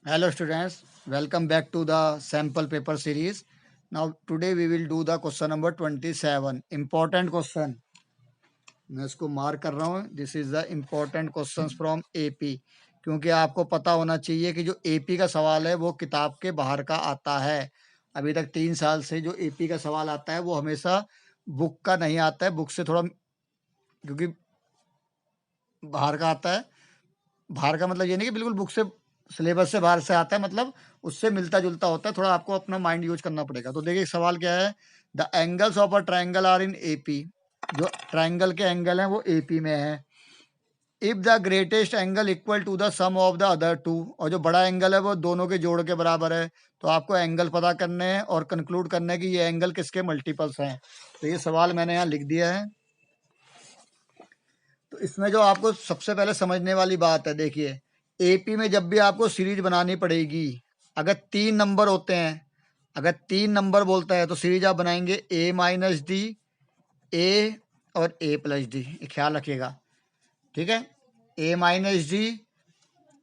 Hello students, welcome back to the sample paper series. Now today we will do the question number 27. Important question. मैं इसको mark कर रहा हूँ. This is the important questions from AP, क्योंकि आपको पता होना चाहिए कि जो एपी का सवाल है वो किताब के बाहर का आता है. अभी तक 3 साल से जो एपी का सवाल आता है वो हमेशा बुक का नहीं आता है, बुक से थोड़ा, क्योंकि बाहर का आता है. बाहर का मतलब ये नहीं कि बिल्कुल बुक से, सिलेबस से बाहर से आता है, मतलब उससे मिलता जुलता होता है. थोड़ा आपको अपना माइंड यूज करना पड़ेगा. तो देखिए सवाल क्या है. The angles of a triangle are in A P. जो ट्राइंगल के एंगल हैं वो एपी में है. If the greatest angle equal to the sum of the other two, और जो बड़ा एंगल है वो दोनों के जोड़ के बराबर है. तो आपको एंगल पता करने हैं और कंक्लूड करना है कि ये एंगल किसके मल्टीपल्स हैं. तो ये सवाल मैंने यहाँ लिख दिया है. तो इसमें जो आपको सबसे पहले समझने वाली बात है, देखिए एपी में जब भी आपको सीरीज बनानी पड़ेगी, अगर 3 नंबर होते हैं, अगर 3 नंबर बोलता है तो सीरीज आप बनाएंगे ए माइनस डी, ए और ए प्लस डी. ये ख्याल रखिएगा, ठीक है. ए माइनस डी,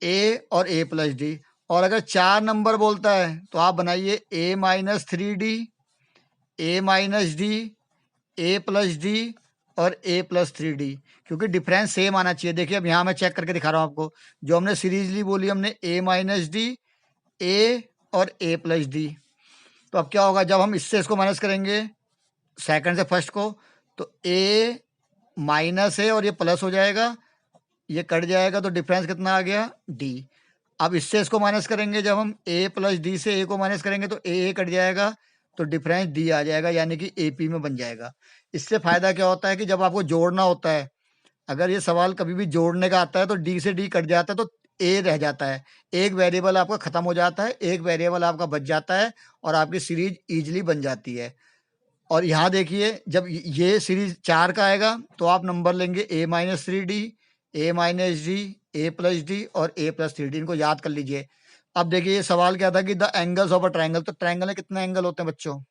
ए और ए प्लस डी. और अगर 4 नंबर बोलता है तो आप बनाइए ए माइनस थ्री डी, ए माइनस डी, ए प्लस डी और ए प्लस थ्री डी, क्योंकि डिफरेंस सेम आना चाहिए. देखिए अब यहाँ मैं चेक करके दिखा रहा हूँ आपको. जो हमने सीरीज ली बोली हमने ए माइनस डी, ए और ए प्लस डी. तो अब क्या होगा, जब हम इससे इसको माइनस करेंगे सेकंड से फर्स्ट को, तो ए माइनस है और ये प्लस हो जाएगा, ये कट जाएगा, तो डिफरेंस कितना आ गया डी. अब इससे इसको माइनस करेंगे, जब हम ए प्लस डी से ए को माइनस करेंगे तो ए कट जाएगा, तो डिफरेंस डी आ जाएगा, यानी कि एपी में बन जाएगा. इससे फायदा क्या होता है कि जब आपको जोड़ना होता है, अगर ये सवाल कभी भी जोड़ने का आता है तो डी से डी कट जाता है, तो ए रह जाता है. एक वेरिएबल आपका खत्म हो जाता है, एक वेरिएबल आपका बच जाता है और आपकी सीरीज इजीली बन जाती है. और यहाँ देखिए जब ये सीरीज 4 का आएगा तो आप नंबर लेंगे ए माइनस थ्री डी, ए माइनस डी, ए प्लस डी और ए प्लस थ्री डी. इनको याद कर लीजिए. अब देखिए ये सवाल क्या था कि the angles of a triangle. तो ट्राइंगल में कितने एंगल होते हैं बच्चों,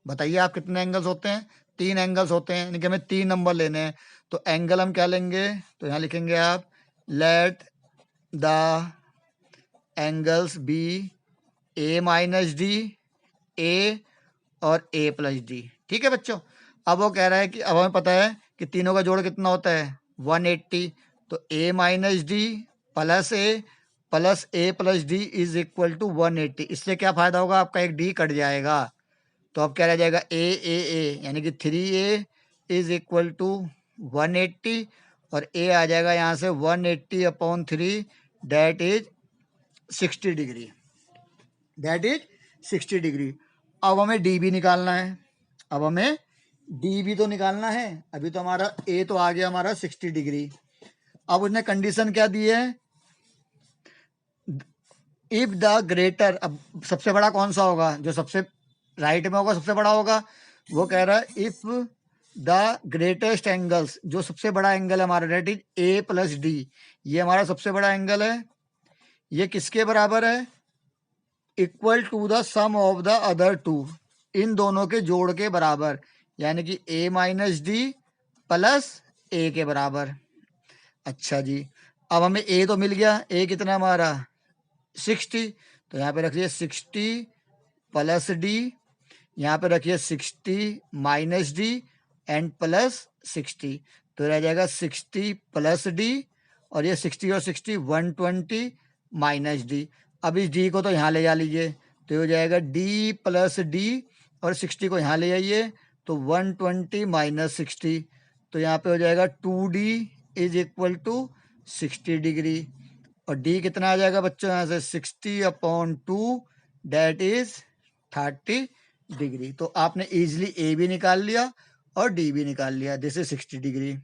बताइए आप कितने एंगल्स होते हैं. 3 एंगल्स होते हैं, यानी कि हमें 3 नंबर लेने हैं. तो एंगल हम क्या लेंगे, तो यहाँ लिखेंगे आप let the angles be A minus D, A और ए प्लस डी. ठीक है बच्चों. अब वो कह रहा है कि अब हमें पता है कि तीनों का जोड़ कितना होता है 180. तो A minus D plus A plus D is equal to 180. इससे क्या फायदा होगा, आपका एक डी कट जाएगा. तो अब क्या रह जाएगा ए, यानी कि 3a इज इक्वल टू 180, और ए आ जाएगा यहाँ से 180 upon 3, that is 60 degree. That is 60 degree. अब हमें डी भी निकालना है. अब हमें डी भी तो निकालना है. अभी तो हमारा ए तो आ गया हमारा 60 डिग्री. अब उसने कंडीशन क्या दी है, इफ द ग्रेटर. अब सबसे बड़ा कौन सा होगा, जो सबसे राइट में होगा सबसे बड़ा होगा. वो कह रहा है इफ द ग्रेटेस्ट एंगल्स, जो सबसे बड़ा एंगल है हमारा, that is A plus D. ये हमारा सबसे बड़ा एंगल है. ये किसके बराबर है, equal to the sum of the other two. इन दोनों के जोड़ के बराबर, यानी कि A minus D plus A के बराबर. अच्छा जी. अब हमें ए तो मिल गया. ए कितना हमारा 60. तो यहाँ पे रखिए 60 प्लस डी, यहाँ पे रखिए 60 माइनस डी एंड प्लस 60. तो रह जाएगा 60 प्लस डी, और ये 60 और 60 120 माइनस डी. अब इस डी को तो यहाँ ले जा लीजिए, तो हो जाएगा डी प्लस डी, और 60 को यहाँ ले जाइए तो 120 माइनस 60. तो यहाँ पे हो जाएगा 2d is equal to 60 degree. और डी कितना आ जाएगा बच्चों, यहाँ से 60 अपॉन 2, डेट इज 30 डिग्री. तो आपने इजीली ए भी निकाल लिया और डी भी निकाल लिया. This is 60 degree.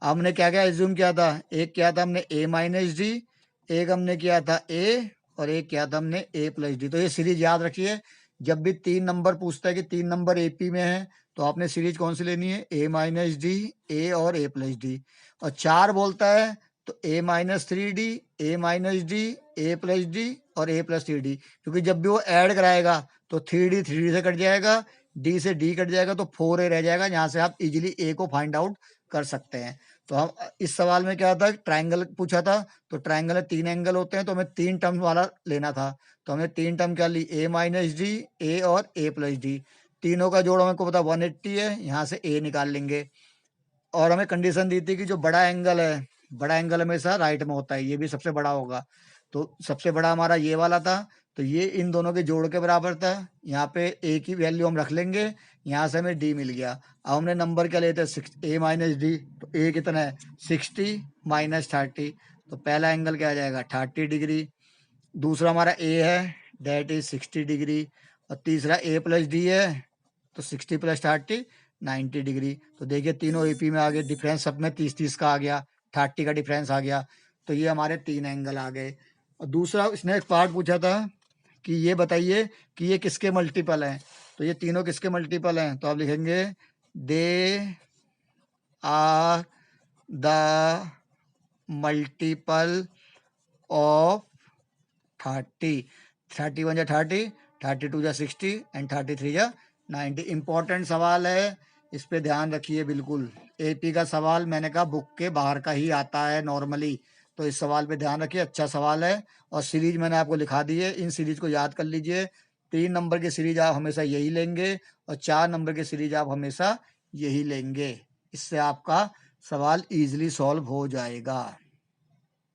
हमने क्या क्या एज्यूम किया था, एक किया था हमने ए माइनस डी, एक हमने किया था ए, और एक किया था हमने ए प्लस डी. तो ये सीरीज याद रखिए. जब भी 3 नंबर पूछता है कि 3 नंबर एपी में है, तो आपने सीरीज कौन सी लेनी है, ए माइनस डी, ए और ए प्लस डी. और 4 बोलता है तो A minus three D, A minus D, A plus D और ए प्लस थ्री डी. क्योंकि जब भी वो ऐड कराएगा तो थ्री डी से कट जाएगा, डी से डी कट जाएगा, तो 4a रह जाएगा, जहाँ से आप इजीली ए को फाइंड आउट कर सकते हैं. तो हम इस सवाल में क्या था, ट्राइंगल पूछा था, तो ट्राइंगल में 3 एंगल होते हैं, तो हमें 3 टर्म वाला लेना था। तो हमने 3 टर्म क्या ली, a माइनस डी, a और a प्लस डी। तीनों का जोड़ हमको पता 180 है, यहाँ से a निकाल लेंगे। और हमें कंडीशन दी थी कि जो बड़ा एंगल है, बड़ा एंगल हमेशा राइट में होता है, ये भी सबसे बड़ा होगा। तो सबसे बड़ा हमारा ये वाला था, तो ये इन दोनों के जोड़ के बराबर था। यहाँ पे a की वैल्यू हम रख लेंगे, यहाँ से हमें d मिल गया। अब हमने नंबर क्या लेते हैं, a माइनस डी, तो a कितना है 60 माइनस 30, तो पहला एंगल क्या आ जाएगा 30 डिग्री। दूसरा हमारा a है, डेट इज 60 डिग्री। और तीसरा a प्लस डी है, तो 60 प्लस 30 90 डिग्री। तो देखिए तीनों एपी में आ गए, डिफरेंस सब में 30-30 का आ गया, 30 का डिफरेंस आ गया। तो ये हमारे 3 एंगल आ गए। और दूसरा इसने एक पार्ट पूछा था कि ये बताइए कि ये किसके मल्टीपल हैं। तो ये तीनों किसके मल्टीपल हैं, तो आप लिखेंगे they are the multiple of 30। 31 जा 30, 32 जा 60 एंड 33 जा 90। इंपॉर्टेंट सवाल है, इस पे ध्यान रखिए बिल्कुल। एपी का सवाल मैंने कहा बुक के बाहर का ही आता है नॉर्मली, तो इस सवाल पे ध्यान रखिए, अच्छा सवाल है। और सीरीज मैंने आपको लिखा दी है, इन सीरीज को याद कर लीजिए। 3 नंबर की सीरीज आप हमेशा यही लेंगे, और 4 नंबर की सीरीज आप हमेशा यही लेंगे। इससे आपका सवाल इजीली सॉल्व हो जाएगा।